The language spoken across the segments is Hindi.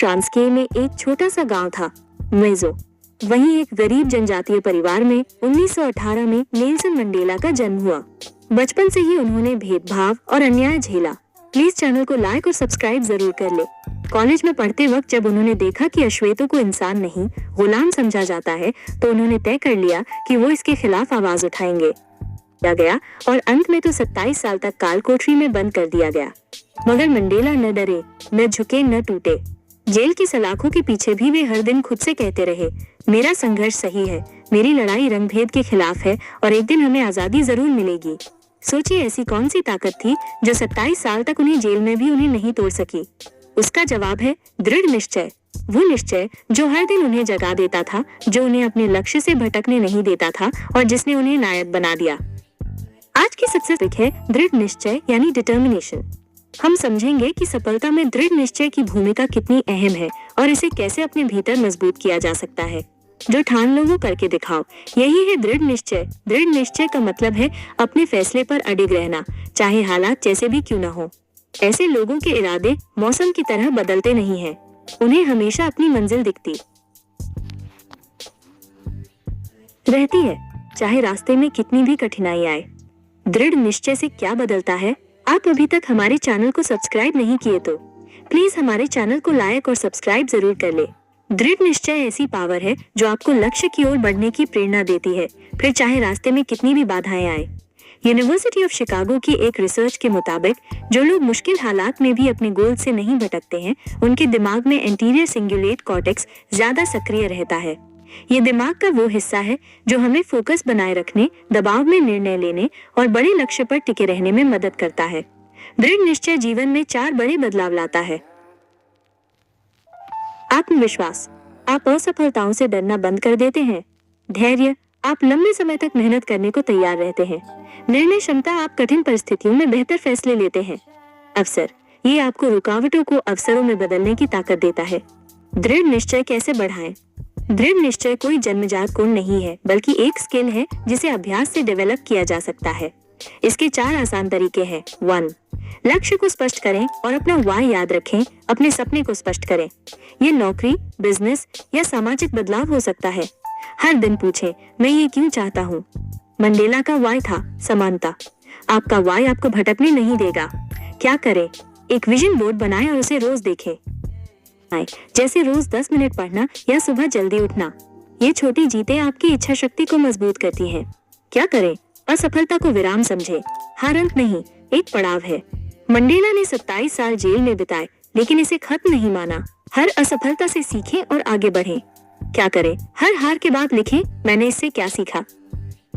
ट्रांस्के में एक छोटा सा गांव था, मेजो। वहीं एक गरीब जनजातीय परिवार में 1918 में नेल्सन मंडेला का जन्म हुआ। बचपन से ही उन्होंने भेदभाव और अन्याय झेला। प्लीज चैनल को लाइक और सब्सक्राइब जरूर कर ले। कॉलेज में पढ़ते वक्त जब उन्होंने देखा कि अश्वेतों को इंसान नहीं गुलाम समझा जाता है, तो उन्होंने तय कर लिया कि वो इसके खिलाफ आवाज उठाएंगे। गया और अंत में तो 27 साल तक काल कोठरी में बंद कर दिया गया। मगर मंडेला न डरे, न झुके, न टूटे। जेल की सलाखों के पीछे भी वे हर दिन खुद से कहते रहे, मेरा संघर्ष सही है, मेरी लड़ाई रंगभेद के खिलाफ है और एक दिन हमें आजादी जरूर मिलेगी। सोचिए ऐसी कौन सी ताकत थी जो 27 साल तक उन्हें जेल में भी उन्हें नहीं तोड़ सकी। उसका जवाब है दृढ़ निश्चय। वो निश्चय जो हर दिन उन्हें जगा देता था, जो उन्हें अपने लक्ष्य से भटकने नहीं देता था और जिसने उन्हें नायक बना दिया। आज की सक्सेस है दृढ़ निश्चय यानी डिटर्मिनेशन। हम समझेंगे कि सफलता में दृढ़ निश्चय की भूमिका कितनी अहम है और इसे कैसे अपने भीतर मजबूत किया जा सकता है। जो ठान लो वो करके दिखाओ, यही है दृढ़ निश्चय। दृढ़ निश्चय का मतलब है अपने फैसले पर अडिग रहना, चाहे हालात जैसे भी क्यों न हो। ऐसे लोगों के इरादे मौसम की तरह बदलते नहीं हैं, उन्हें हमेशा अपनी मंजिल दिखती रहती है, चाहे रास्ते में कितनी भी कठिनाई आए। दृढ़ निश्चय से क्या बदलता है? आप अभी तक हमारे चैनल को सब्सक्राइब नहीं किए तो प्लीज हमारे चैनल को लाइक और सब्सक्राइब जरूर कर ले। दृढ़ निश्चय ऐसी पावर है जो आपको लक्ष्य की ओर बढ़ने की प्रेरणा देती है, फिर चाहे रास्ते में कितनी भी बाधाएं आए। यूनिवर्सिटी ऑफ शिकागो की एक रिसर्च के मुताबिक जो लोग मुश्किल हालात में भी अपने गोल से नहीं भटकते हैं, उनके दिमाग में एंटीरियर सिंगुलेट कॉर्टेक्स ज्यादा सक्रिय रहता है। ये दिमाग का वो हिस्सा है जो हमें फोकस बनाए रखने, दबाव में निर्णय लेने और बड़े लक्ष्य पर टिके रहने में मदद करता है। दृढ़ निश्चय जीवन में 4 बड़े बदलाव लाता है। आत्मविश्वास, आप असफलताओं से डरना बंद कर देते हैं। धैर्य, आप लंबे समय तक मेहनत करने को तैयार रहते हैं। निर्णय क्षमता, आप कठिन परिस्थितियों में बेहतर फैसले लेते हैं। अवसर, ये आपको रुकावटों को अवसरों में बदलने की ताकत देता है। दृढ़ निश्चय कैसे बढ़ाएं? दृढ़ निश्चय कोई जन्मजात गुण नहीं है, बल्कि एक स्किल है जिसे अभ्यास से डेवलप किया जा सकता है। इसके 4 आसान तरीके हैं। 1. लक्ष्य को स्पष्ट करें और अपना वाई याद रखें। अपने सपने को स्पष्ट करें। ये नौकरी, बिजनेस या सामाजिक बदलाव हो सकता है। हर दिन पूछें, मैं ये क्यों चाहता हूँ? मंडेला का वाई था समानता। आपका वाई आपको भटकने नहीं देगा। क्या करें? एक विजन बोर्ड बनाएं और उसे रोज देखें, जैसे रोज 10 मिनट पढ़ना या सुबह जल्दी उठना। ये छोटी जीतें आपकी इच्छा शक्ति को मजबूत करती हैं। क्या करें? असफलता को विराम समझे, हार अंत नहीं, एक पड़ाव है। मंडेला ने 27 साल जेल में बिताए, लेकिन इसे खत्म नहीं माना। हर असफलता से सीखें और आगे बढ़ें। क्या करें? हर हार के बाद लिखें, मैंने इससे क्या सीखा।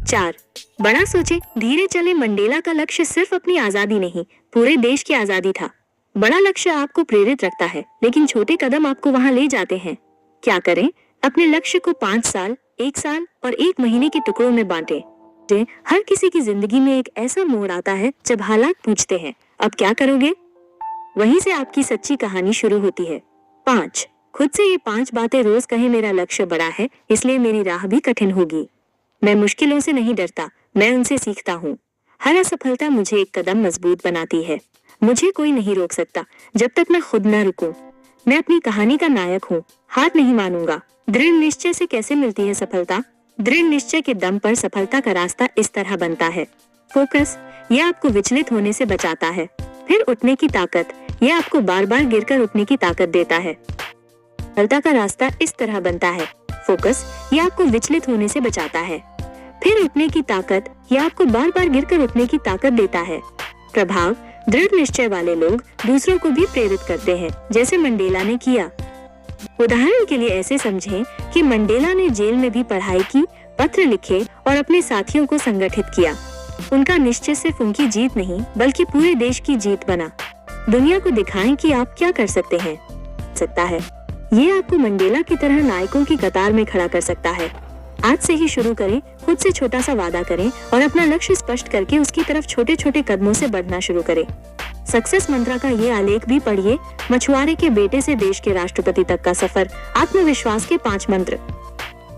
4. बड़ा सोचें, धीरे चले। मंडेला का लक्ष्य सिर्फ अपनी आजादी नहीं, पूरे देश की आजादी था। बड़ा लक्ष्य आपको प्रेरित रखता है, लेकिन छोटे कदम आपको वहां ले जाते हैं। क्या करें? अपने लक्ष्य को 5 साल, 1 साल और 1 महीने के टुकड़ों में बांटें। हर किसी की जिंदगी में एक ऐसा मोड़ आता है जब हालात पूछते हैं, अब क्या करोगे? वहीं से आपकी सच्ची कहानी शुरू होती है। 5. खुद से ये 5 बातें रोज कहें, मेरा लक्ष्य बड़ा है, इसलिए मेरी राह भी कठिन होगी। मैं मुश्किलों से नहीं डरता, मैं उनसे सीखता हूँ। हर असफलता मुझे एक कदम मजबूत बनाती है। मुझे कोई नहीं रोक सकता जब तक मैं खुद न रुकूं। मैं अपनी कहानी का नायक हूँ, हार नहीं मानूंगा। दृढ़ निश्चय से कैसे मिलती है सफलता? दृढ़ निश्चय के दम पर सफलता का रास्ता इस तरह बनता है। फोकस, यह आपको विचलित होने से बचाता है। फिर उठने की ताकत, यह आपको बार बार गिरकर उठने की ताकत देता है। सफलता का रास्ता इस तरह बनता है। फोकस, यह आपको विचलित होने से बचाता है। फिर उठने की ताकत, यह आपको बार बार गिरकर उठने की ताकत देता है। प्रभाव, दृढ़ निश्चय वाले लोग दूसरों को भी प्रेरित करते हैं, जैसे मंडेला ने किया। उदाहरण के लिए ऐसे समझें कि मंडेला ने जेल में भी पढ़ाई की, पत्र लिखे और अपने साथियों को संगठित किया। उनका निश्चय सिर्फ उनकी जीत नहीं, बल्कि पूरे देश की जीत बना। दुनिया को दिखाएं कि आप क्या कर सकते हैं। ये आपको मंडेला की तरह नायकों की कतार में खड़ा कर सकता है। आज से ही शुरू करें, खुद से छोटा सा वादा करें और अपना लक्ष्य स्पष्ट करके उसकी तरफ छोटे छोटे कदमों से बढ़ना शुरू करें। सक्सेस मंत्रा का ये आलेख भी पढ़िए, मछुआरे के बेटे से देश के राष्ट्रपति तक का सफर, आत्मविश्वास के 5 मंत्र।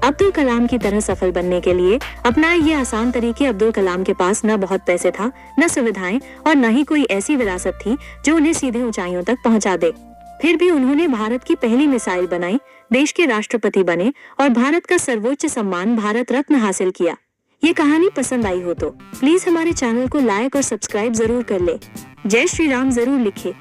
अब्दुल कलाम की तरह सफल बनने के लिए अपनाए ये आसान तरीके। अब्दुल कलाम के पास न बहुत पैसे था, न सुविधाएं और न ही कोई ऐसी विरासत थी जो उन्हें सीधे ऊंचाइयों तक पहुंचा दे। फिर भी उन्होंने भारत की पहली मिसाइल बनाई, देश के राष्ट्रपति बने और भारत का सर्वोच्च सम्मान भारत रत्न हासिल किया। ये कहानी पसंद आई हो तो प्लीज हमारे चैनल को लाइक और सब्सक्राइब जरूर कर ले। जय श्री राम जरूर लिखे।